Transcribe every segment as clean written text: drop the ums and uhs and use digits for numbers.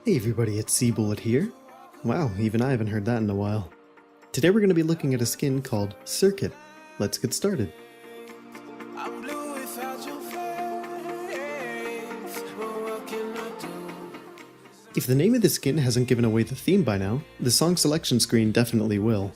Hey everybody, it's ZiegKsAGPEg here. Wow, even I haven't heard that in a while. Today we're going to be looking at a skin called Circuit. Let's get started. If the name of the skin hasn't given away the theme by now, the song selection screen definitely will.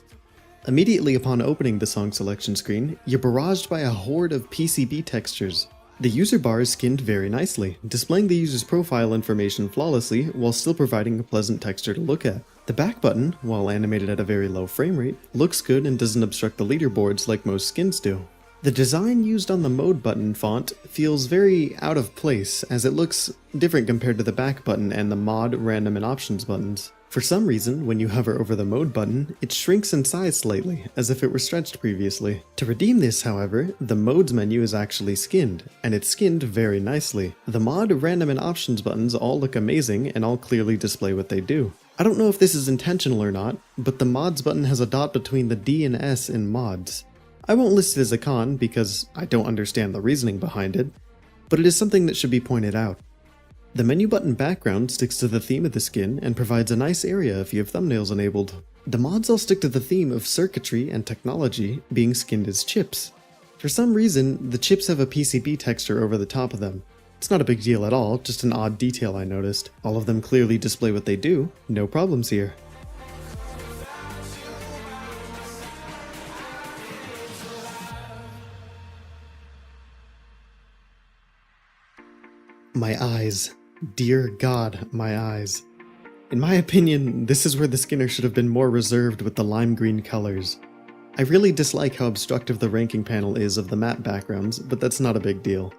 Immediately upon opening the song selection screen, you're barraged by a horde of PCB textures. The user bar is skinned very nicely, displaying the user's profile information flawlessly while still providing a pleasant texture to look at. The back button, while animated at a very low frame rate, looks good and doesn't obstruct the leaderboards like most skins do. The design used on the mode button font feels very out of place, as it looks different compared to the back button and the mod, random, and options buttons. For some reason, when you hover over the mode button, it shrinks in size slightly, as if it were stretched previously. To redeem this, however, the modes menu is actually skinned, and it's skinned very nicely. The mod, random, and options buttons all look amazing and all clearly display what they do. I don't know if this is intentional or not, but the mods button has a dot between the D and S in mods. I won't list it as a con because I don't understand the reasoning behind it, but it is something that should be pointed out. The menu button background sticks to the theme of the skin and provides a nice area if you have thumbnails enabled. The mods all stick to the theme of circuitry and technology being skinned as chips. For some reason, the chips have a PCB texture over the top of them. It's not a big deal at all, just an odd detail I noticed. All of them clearly display what they do, no problems here. My eyes. Dear God, my eyes. In my opinion, this is where the skinner should have been more reserved with the lime green colors. I really dislike how obstructive the ranking panel is of the map backgrounds, but that's not a big deal.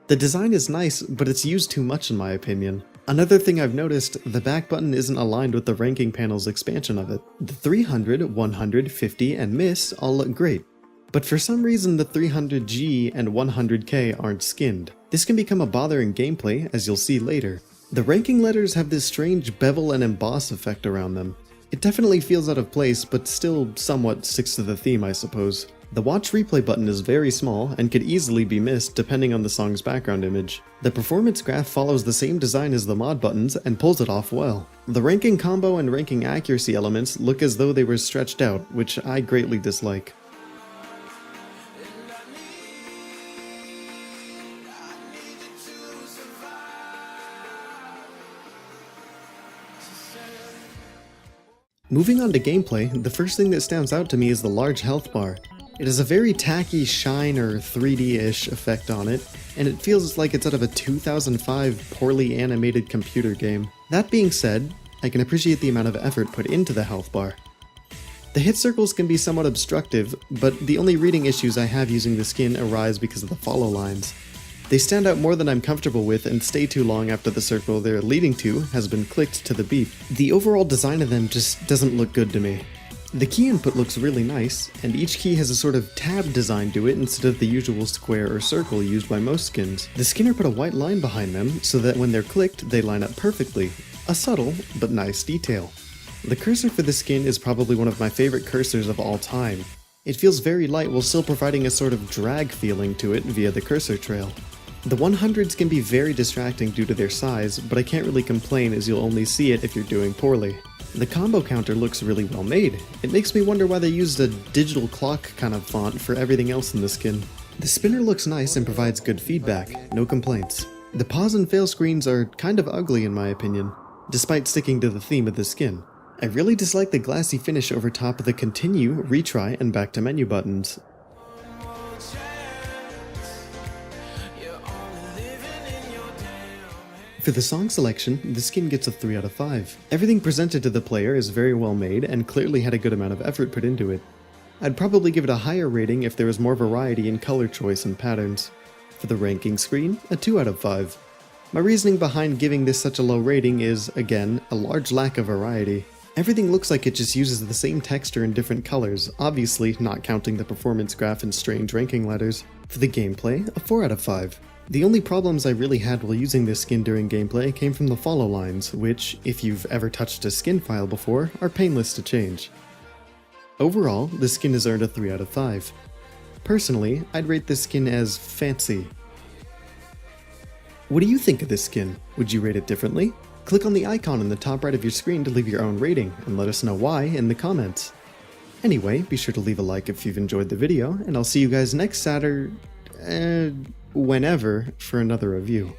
The design is nice, but it's used too much in my opinion. Another thing I've noticed, the back button isn't aligned with the ranking panel's expansion of it. The 300, 100, 50, and miss all look great, but for some reason the 300G and 100K aren't skinned. This can become a bother in gameplay, as you'll see later. The ranking letters have this strange bevel and emboss effect around them. It definitely feels out of place, but still somewhat sticks to the theme, I suppose. The watch replay button is very small and could easily be missed depending on the song's background image. The performance graph follows the same design as the mod buttons and pulls it off well. The ranking combo and ranking accuracy elements look as though they were stretched out, which I greatly dislike. Moving on to gameplay, the first thing that stands out to me is the large health bar. It has a very tacky shine or 3D-ish effect on it, and it feels like it's out of a 2005 poorly animated computer game. That being said, I can appreciate the amount of effort put into the health bar. The hit circles can be somewhat obstructive, but the only reading issues I have using the skin arise because of the follow lines. They stand out more than I'm comfortable with and stay too long after the circle they're leading to has been clicked to the beep. The overall design of them just doesn't look good to me. The key input looks really nice, and each key has a sort of tab design to it instead of the usual square or circle used by most skins. The skinner put a white line behind them so that when they're clicked they line up perfectly. A subtle, but nice detail. The cursor for the skin is probably one of my favorite cursors of all time. It feels very light while still providing a sort of drag feeling to it via the cursor trail. The 100s can be very distracting due to their size, but I can't really complain as you'll only see it if you're doing poorly. The combo counter looks really well made. It makes me wonder why they used a digital clock kind of font for everything else in the skin. The spinner looks nice and provides good feedback, no complaints. The pause and fail screens are kind of ugly in my opinion, despite sticking to the theme of the skin. I really dislike the glassy finish over top of the continue, retry, and back to menu buttons. For the song selection, the skin gets a 3 out of 5. Everything presented to the player is very well made and clearly had a good amount of effort put into it. I'd probably give it a higher rating if there was more variety in color choice and patterns. For the ranking screen, a 2 out of 5. My reasoning behind giving this such a low rating is, again, a large lack of variety. Everything looks like it just uses the same texture in different colors, obviously not counting the performance graph and strange ranking letters. For the gameplay, a 4 out of 5. The only problems I really had while using this skin during gameplay came from the follow lines, which, if you've ever touched a skin file before, are painless to change. Overall, the skin has earned a 3 out of 5. Personally, I'd rate this skin as fancy. What do you think of this skin? Would you rate it differently? Click on the icon in the top right of your screen to leave your own rating, and let us know why in the comments. Anyway, be sure to leave a like if you've enjoyed the video, and I'll see you guys next Saturday, whenever, for another review.